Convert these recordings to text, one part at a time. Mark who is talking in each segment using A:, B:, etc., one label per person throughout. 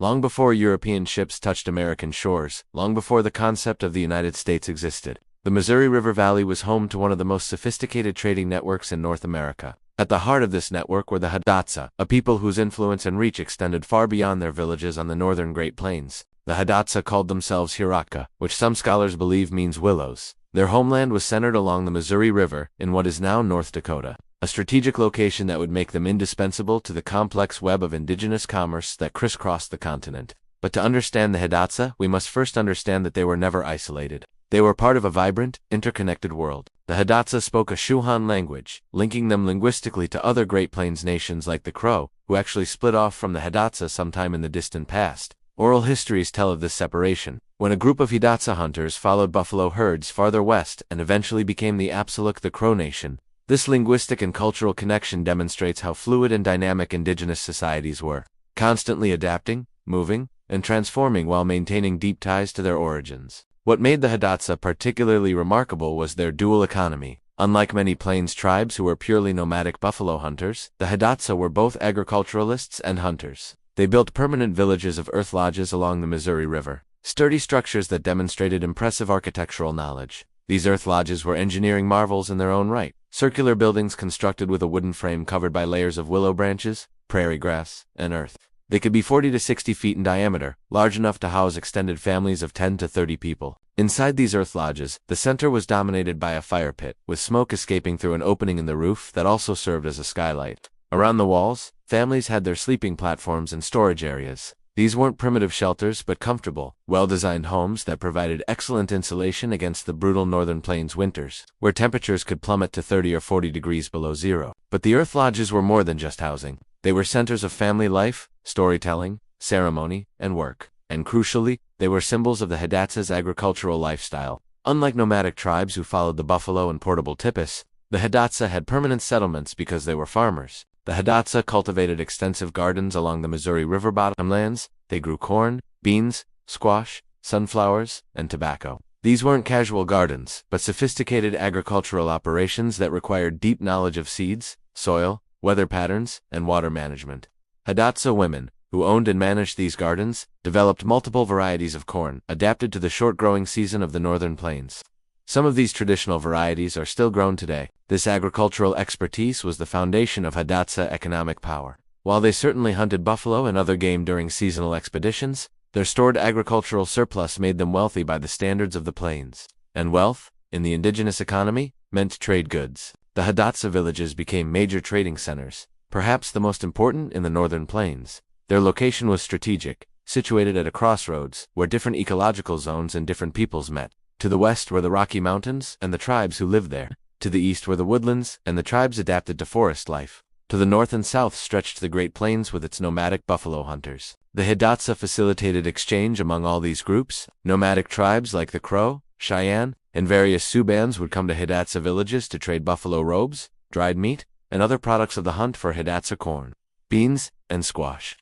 A: long before European ships touched American shores, long before the concept of the United States existed. The Missouri River Valley was home to one of the most sophisticated trading networks in North America. At the heart of this network were the Hidatsa, a people whose influence and reach extended far beyond their villages on the northern Great Plains. The Hidatsa called themselves Hidatsa, which some scholars believe means willows. Their homeland was centered along the Missouri River, in what is now North Dakota, a strategic location that would make them indispensable to the complex web of indigenous commerce that crisscrossed the continent. But to understand the Hidatsa, we must first understand that they were never isolated. They were part of a vibrant, interconnected world. The Hidatsa spoke a Shuhan language, linking them linguistically to other Great Plains nations like the Crow, who actually split off from the Hidatsa sometime in the distant past. Oral histories tell of this separation, when a group of Hidatsa hunters followed buffalo herds farther west and eventually became the Apsaluk, the Crow Nation. This linguistic and cultural connection demonstrates how fluid and dynamic indigenous societies were, constantly adapting, moving, and transforming while maintaining deep ties to their origins. What made the Hidatsa particularly remarkable was their dual economy. Unlike many plains tribes who were purely nomadic buffalo hunters, the Hidatsa were both agriculturalists and hunters. They built permanent villages of earth lodges along the Missouri River, sturdy structures that demonstrated impressive architectural knowledge. These earth lodges were engineering marvels in their own right, circular buildings constructed with a wooden frame covered by layers of willow branches, prairie grass, and earth. They could be 40 to 60 feet in diameter, large enough to house extended families of 10 to 30 people. Inside these earth lodges, the center was dominated by a fire pit, with smoke escaping through an opening in the roof that also served as a skylight. Around the walls, families had their sleeping platforms and storage areas. These weren't primitive shelters but comfortable, well-designed homes that provided excellent insulation against the brutal northern plains winters, where temperatures could plummet to 30 or 40 degrees below zero. But the earth lodges were more than just housing. They were centers of family life, storytelling, ceremony, and work. And crucially, they were symbols of the Hidatsa's agricultural lifestyle. Unlike nomadic tribes who followed the buffalo and portable tipis, the Hidatsa had permanent settlements because they were farmers. The Hidatsa cultivated extensive gardens along the Missouri River bottomlands. They grew corn, beans, squash, sunflowers, and tobacco. These weren't casual gardens, but sophisticated agricultural operations that required deep knowledge of seeds, soil, weather patterns, and water management. Hidatsa women, who owned and managed these gardens, developed multiple varieties of corn, adapted to the short growing season of the northern plains. Some of these traditional varieties are still grown today. This agricultural expertise was the foundation of Hidatsa economic power. While they certainly hunted buffalo and other game during seasonal expeditions, their stored agricultural surplus made them wealthy by the standards of the plains. And wealth, in the indigenous economy, meant trade goods. The Hidatsa villages became major trading centers, perhaps the most important in the northern plains. Their location was strategic, situated at a crossroads, where different ecological zones and different peoples met. To the west were the Rocky Mountains and the tribes who lived there. To the east were the woodlands and the tribes adapted to forest life. To the north and south stretched the Great Plains with its nomadic buffalo hunters. The Hidatsa facilitated exchange among all these groups. Nomadic tribes like the Crow, Cheyenne, and various Sioux bands would come to Hidatsa villages to trade buffalo robes, dried meat, and other products of the hunt for Hidatsa corn, beans, and squash.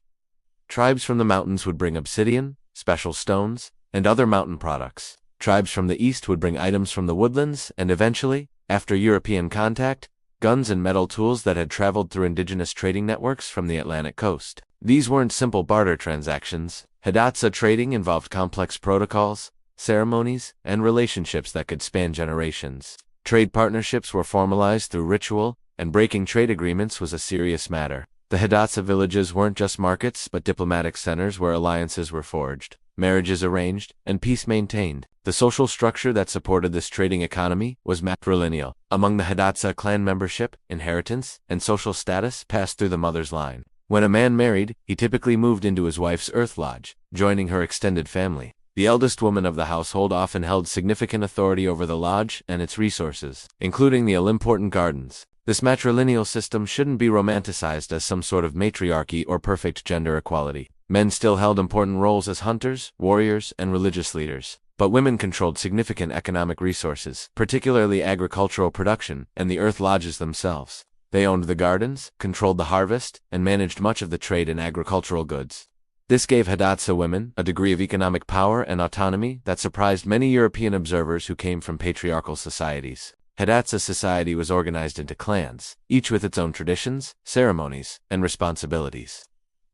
A: Tribes from the mountains would bring obsidian, special stones, and other mountain products. Tribes from the east would bring items from the woodlands and eventually, after European contact, guns and metal tools that had traveled through indigenous trading networks from the Atlantic coast. These weren't simple barter transactions. Hidatsa trading involved complex protocols, ceremonies, and relationships that could span generations. Trade partnerships were formalized through ritual, and breaking trade agreements was a serious matter. The Hidatsa villages weren't just markets but diplomatic centers where alliances were forged, marriages arranged, and peace maintained. The social structure that supported this trading economy was matrilineal. Among the Hidatsa, clan membership, inheritance, and social status passed through the mother's line. When a man married, he typically moved into his wife's earth lodge, joining her extended family. The eldest woman of the household often held significant authority over the lodge and its resources, including the all-important gardens. This matrilineal system shouldn't be romanticized as some sort of matriarchy or perfect gender equality. Men still held important roles as hunters, warriors, and religious leaders. But women controlled significant economic resources, particularly agricultural production, and the earth lodges themselves. They owned the gardens, controlled the harvest, and managed much of the trade in agricultural goods. This gave Hidatsa women a degree of economic power and autonomy that surprised many European observers who came from patriarchal societies. Hidatsa society was organized into clans, each with its own traditions, ceremonies, and responsibilities.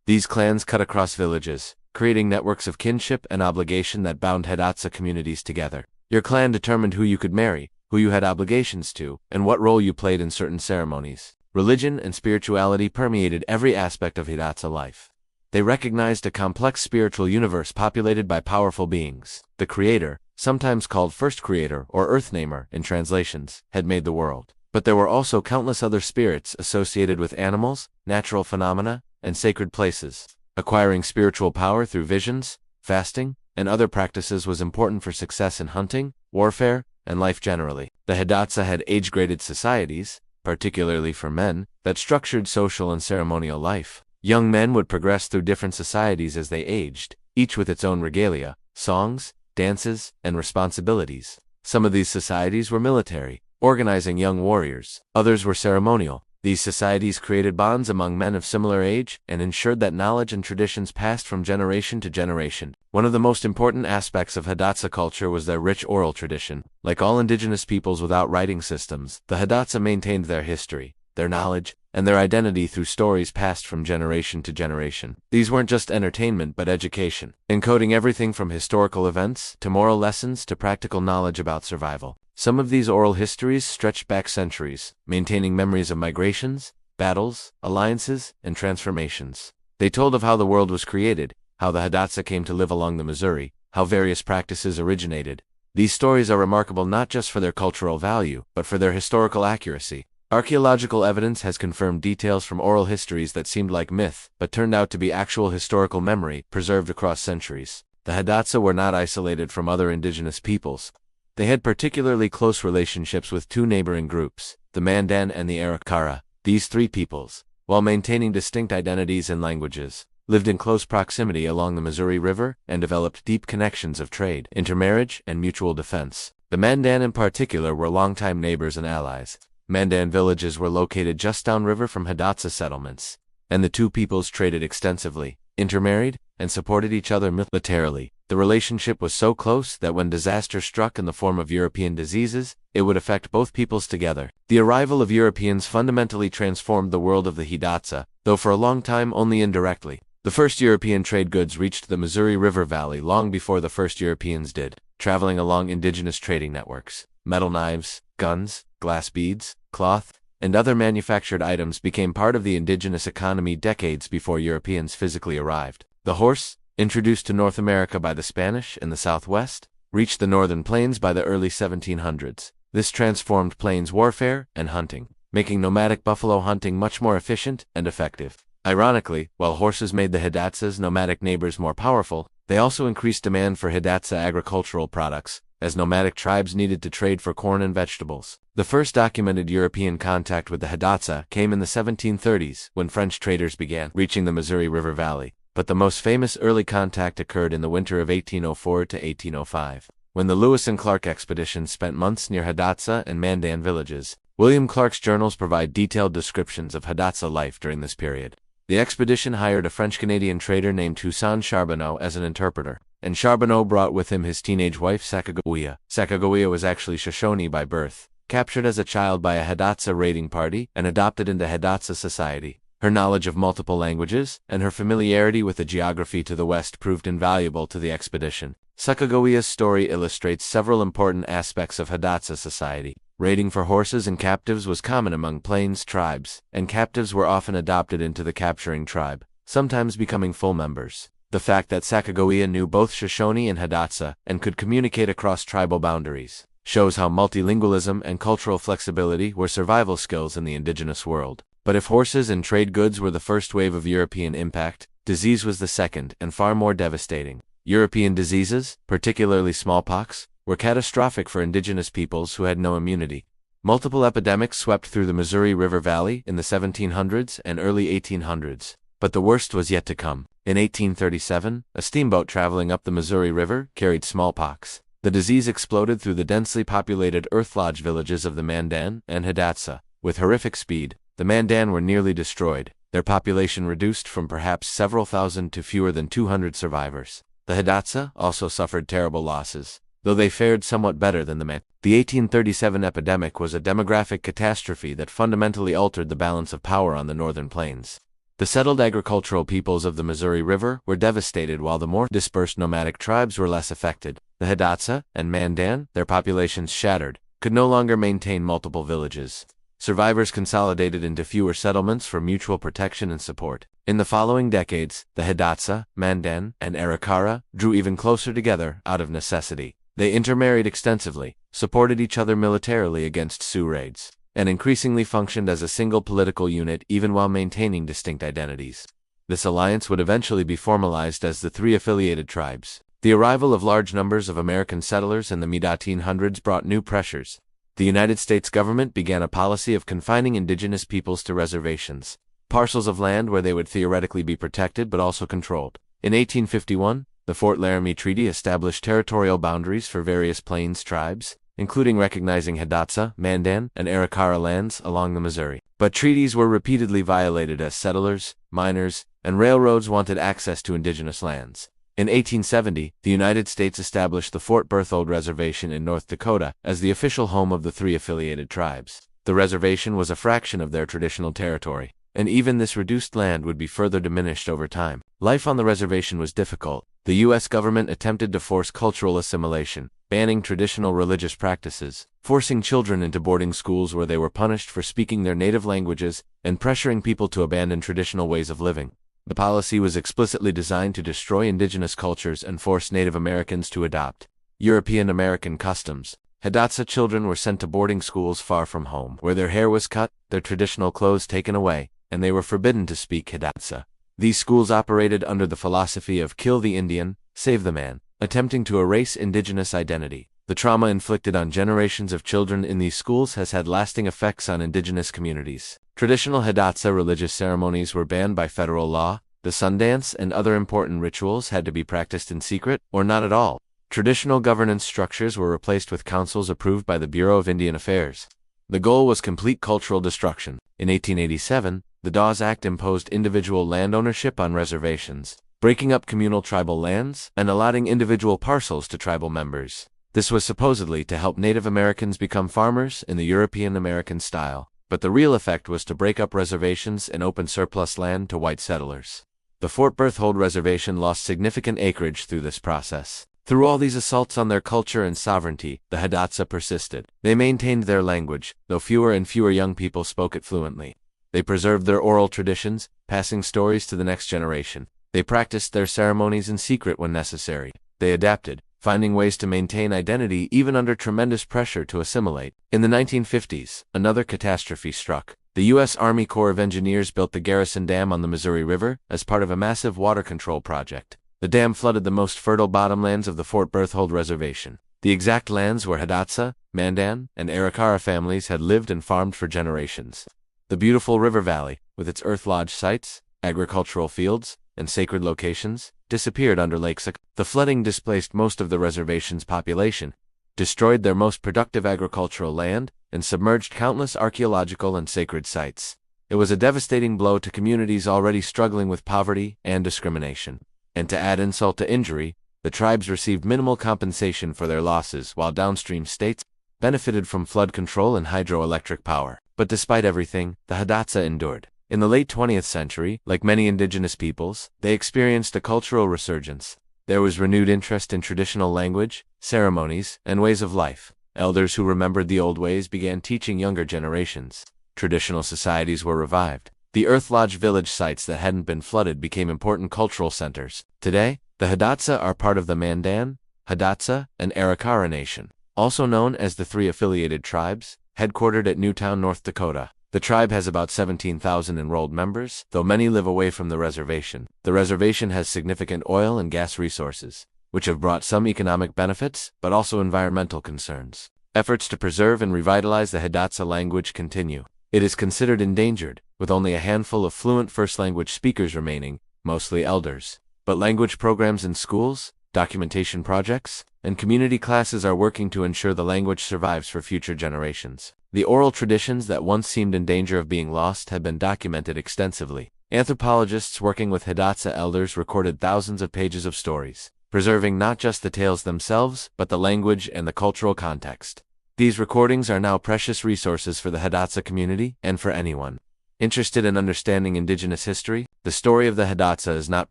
A: These clans cut across villages, creating networks of kinship and obligation that bound Hidatsa communities together. Your clan determined who you could marry, who you had obligations to, and what role you played in certain ceremonies. Religion and spirituality permeated every aspect of Hidatsa life. They recognized a complex spiritual universe populated by powerful beings. The Creator, sometimes called First Creator or Earthnamer in translations, had made the world. But there were also countless other spirits associated with animals, natural phenomena, and sacred places. Acquiring spiritual power through visions, fasting, and other practices was important for success in hunting, warfare, and life generally. The Hidatsa had age-graded societies, particularly for men, that structured social and ceremonial life. Young men would progress through different societies as they aged, each with its own regalia, songs, dances, and responsibilities. Some of these societies were military, organizing young warriors. Others were ceremonial. These societies created bonds among men of similar age and ensured that knowledge and traditions passed from generation to generation. One of the most important aspects of Hidatsa culture was their rich oral tradition. Like all indigenous peoples without writing systems, the Hidatsa maintained their history, their knowledge, and their identity through stories passed from generation to generation. These weren't just entertainment but education, encoding everything from historical events to moral lessons to practical knowledge about survival. Some of these oral histories stretched back centuries, maintaining memories of migrations, battles, alliances, and transformations. They told of how the world was created, how the Hidatsa came to live along the Missouri, how various practices originated. These stories are remarkable not just for their cultural value, but for their historical accuracy. Archaeological evidence has confirmed details from oral histories that seemed like myth, but turned out to be actual historical memory, preserved across centuries. The Hidatsa were not isolated from other indigenous peoples. They had particularly close relationships with two neighboring groups, the Mandan and the Arikara. These three peoples, while maintaining distinct identities and languages, lived in close proximity along the Missouri River and developed deep connections of trade, intermarriage, and mutual defense. The Mandan in particular were longtime neighbors and allies. Mandan villages were located just downriver from Hidatsa settlements, and the two peoples traded extensively, intermarried, and supported each other militarily. The relationship was so close that when disaster struck in the form of European diseases, it would affect both peoples together. The arrival of Europeans fundamentally transformed the world of the Hidatsa, though for a long time only indirectly. The first European trade goods reached the Missouri River Valley long before the first Europeans did, traveling along indigenous trading networks. Metal knives, guns, glass beads, cloth, and other manufactured items became part of the indigenous economy decades before Europeans physically arrived. The horse, introduced to North America by the Spanish in the Southwest, reached the northern plains by the early 1700s. This transformed plains warfare and hunting, making nomadic buffalo hunting much more efficient and effective. Ironically, while horses made the Hidatsa's nomadic neighbors more powerful, they also increased demand for Hidatsa agricultural products, as nomadic tribes needed to trade for corn and vegetables. The first documented European contact with the Hidatsa came in the 1730s, when French traders began reaching the Missouri River Valley. But the most famous early contact occurred in the winter of 1804 to 1805, when the Lewis and Clark expedition spent months near Hidatsa and Mandan villages. William Clark's journals provide detailed descriptions of Hidatsa life during this period. The expedition hired a French-Canadian trader named Toussaint Charbonneau as an interpreter, and Charbonneau brought with him his teenage wife Sacagawea. Sacagawea was actually Shoshone by birth, captured as a child by a Hidatsa raiding party and adopted into Hidatsa society. Her knowledge of multiple languages and her familiarity with the geography to the west proved invaluable to the expedition. Sacagawea's story illustrates several important aspects of Hidatsa society. Raiding for horses and captives was common among plains tribes, and captives were often adopted into the capturing tribe, sometimes becoming full members. The fact that Sacagawea knew both Shoshone and Hidatsa and could communicate across tribal boundaries shows how multilingualism and cultural flexibility were survival skills in the indigenous world. But if horses and trade goods were the first wave of European impact, disease was the second and far more devastating. European diseases, particularly smallpox, were catastrophic for indigenous peoples who had no immunity. Multiple epidemics swept through the Missouri River Valley in the 1700s and early 1800s, but the worst was yet to come. In 1837, a steamboat traveling up the Missouri River carried smallpox. The disease exploded through the densely populated earth lodge villages of the Mandan and Hidatsa. With horrific speed, the Mandan were nearly destroyed, their population reduced from perhaps several thousand to fewer than 200 survivors. The Hidatsa also suffered terrible losses, though they fared somewhat better than the Mandan. The 1837 epidemic was a demographic catastrophe that fundamentally altered the balance of power on the northern plains. The settled agricultural peoples of the Missouri River were devastated while the more dispersed nomadic tribes were less affected. The Hidatsa and Mandan, their populations shattered, could no longer maintain multiple villages. Survivors consolidated into fewer settlements for mutual protection and support. In the following decades, the Hidatsa, Mandan, and Arikara drew even closer together out of necessity. They intermarried extensively, supported each other militarily against Sioux raids, and increasingly functioned as a single political unit even while maintaining distinct identities. This alliance would eventually be formalized as the three affiliated tribes. The arrival of large numbers of American settlers in the mid-1800s brought new pressures. The United States government began a policy of confining indigenous peoples to reservations, parcels of land where they would theoretically be protected but also controlled. In 1851, the Fort Laramie Treaty established territorial boundaries for various Plains tribes, including recognizing Hidatsa, Mandan, and Arikara lands along the Missouri. But treaties were repeatedly violated as settlers, miners, and railroads wanted access to indigenous lands. In 1870, the United States established the Fort Berthold Reservation in North Dakota as the official home of the three affiliated tribes. The reservation was a fraction of their traditional territory, and even this reduced land would be further diminished over time. Life on the reservation was difficult. The U.S. government attempted to force cultural assimilation, banning traditional religious practices, forcing children into boarding schools where they were punished for speaking their native languages, and pressuring people to abandon traditional ways of living. The policy was explicitly designed to destroy indigenous cultures and force Native Americans to adopt European American customs. Hidatsa children were sent to boarding schools far from home, where their hair was cut, their traditional clothes taken away, and they were forbidden to speak Hidatsa. These schools operated under the philosophy of kill the Indian, save the man, attempting to erase indigenous identity. The trauma inflicted on generations of children in these schools has had lasting effects on indigenous communities. Traditional Hidatsa religious ceremonies were banned by federal law. The sun dance and other important rituals had to be practiced in secret, or not at all. Traditional governance structures were replaced with councils approved by the Bureau of Indian Affairs. The goal was complete cultural destruction. In 1887, the Dawes Act imposed individual land ownership on reservations, breaking up communal tribal lands and allotting individual parcels to tribal members. This was supposedly to help Native Americans become farmers in the European American style, but the real effect was to break up reservations and open surplus land to white settlers. The Fort Berthold Reservation lost significant acreage through this process. Through all these assaults on their culture and sovereignty, the Hidatsa persisted. They maintained their language, though fewer and fewer young people spoke it fluently. They preserved their oral traditions, passing stories to the next generation. They practiced their ceremonies in secret when necessary. They adapted, finding ways to maintain identity even under tremendous pressure to assimilate. In the 1950s, another catastrophe struck. The U.S. Army Corps of Engineers built the Garrison Dam on the Missouri River as part of a massive water control project. The dam flooded the most fertile bottomlands of the Fort Berthold Reservation, the exact lands where Hidatsa, Mandan, and Arikara families had lived and farmed for generations. The beautiful river valley, with its earth lodge sites, agricultural fields, and sacred locations, disappeared under Lake Sac. The flooding displaced most of the reservation's population, destroyed their most productive agricultural land, and submerged countless archaeological and sacred sites. It was a devastating blow to communities already struggling with poverty and discrimination. And to add insult to injury, the tribes received minimal compensation for their losses while downstream states benefited from flood control and hydroelectric power. But despite everything, the Hidatsa endured. In the late 20th century, like many indigenous peoples, they experienced a cultural resurgence. There was renewed interest in traditional language, ceremonies, and ways of life. Elders who remembered the old ways began teaching younger generations. Traditional societies were revived. The Earth Lodge village sites that hadn't been flooded became important cultural centers. Today, the Hidatsa are part of the Mandan, Hidatsa, and Arikara Nation, also known as the Three Affiliated Tribes, headquartered at Newtown, North Dakota. The tribe has about 17,000 enrolled members, though many live away from the reservation. The reservation has significant oil and gas resources, which have brought some economic benefits, but also environmental concerns. Efforts to preserve and revitalize the Hidatsa language continue. It is considered endangered, with only a handful of fluent first-language speakers remaining, mostly elders. But language programs in schools, documentation projects, and community classes are working to ensure the language survives for future generations. The oral traditions that once seemed in danger of being lost have been documented extensively. Anthropologists working with Hidatsa elders recorded thousands of pages of stories, preserving not just the tales themselves, but the language and the cultural context. These recordings are now precious resources for the Hidatsa community and for anyone Interested in understanding indigenous history? The story of the Hidatsa is not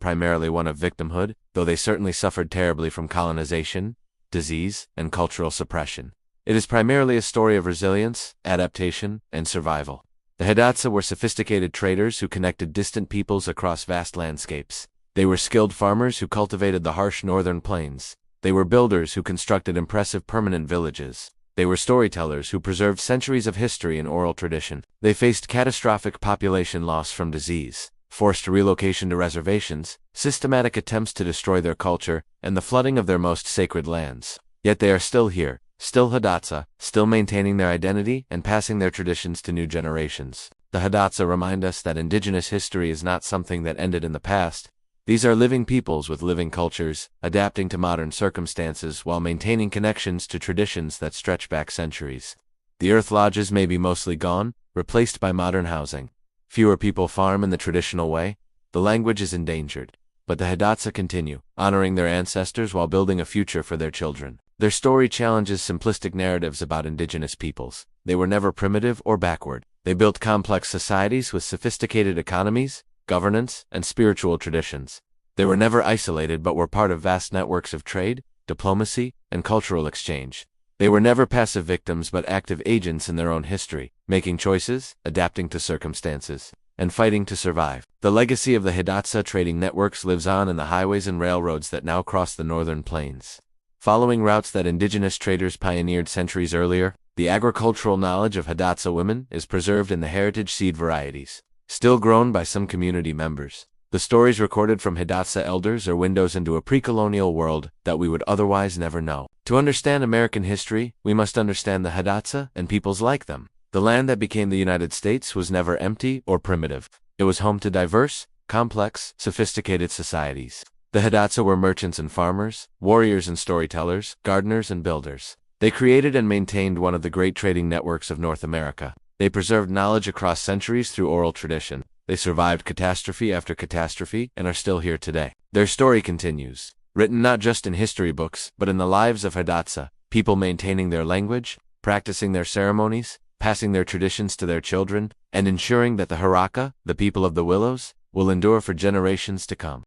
A: primarily one of victimhood, though they certainly suffered terribly from colonization, disease, and cultural suppression. It is primarily a story of resilience, adaptation, and survival. The Hidatsa were sophisticated traders who connected distant peoples across vast landscapes. They were skilled farmers who cultivated the harsh northern plains. They were builders who constructed impressive permanent villages. They were storytellers who preserved centuries of history and oral tradition. They faced catastrophic population loss from disease, forced relocation to reservations, systematic attempts to destroy their culture, and the flooding of their most sacred lands. Yet they are still here, still Hidatsa, still maintaining their identity and passing their traditions to new generations. The Hidatsa remind us that indigenous history is not something that ended in the past. These are living peoples with living cultures, adapting to modern circumstances while maintaining connections to traditions that stretch back centuries. The earth lodges may be mostly gone, replaced by modern housing. Fewer people farm in the traditional way. The language is endangered. But the Hidatsa continue, honoring their ancestors while building a future for their children. Their story challenges simplistic narratives about indigenous peoples. They were never primitive or backward. They built complex societies with sophisticated economies, governance, and spiritual traditions. They were never isolated but were part of vast networks of trade, diplomacy, and cultural exchange. They were never passive victims but active agents in their own history, making choices, adapting to circumstances, and fighting to survive. The legacy of the Hidatsa trading networks lives on in the highways and railroads that now cross the northern plains. Following routes that indigenous traders pioneered centuries earlier, the agricultural knowledge of Hidatsa women is preserved in the heritage seed varieties, still grown by some community members. The stories recorded from Hidatsa elders are windows into a pre-colonial world that we would otherwise never know. To understand American history, we must understand the Hidatsa and peoples like them. The land that became the United States was never empty or primitive. It was home to diverse, complex, sophisticated societies. The Hidatsa were merchants and farmers, warriors and storytellers, gardeners and builders. They created and maintained one of the great trading networks of North America. They preserved knowledge across centuries through oral tradition. They survived catastrophe after catastrophe and are still here today. Their story continues, written not just in history books, but in the lives of Hidatsa, people maintaining their language, practicing their ceremonies, passing their traditions to their children, and ensuring that the Haraka, the people of the willows, will endure for generations to come.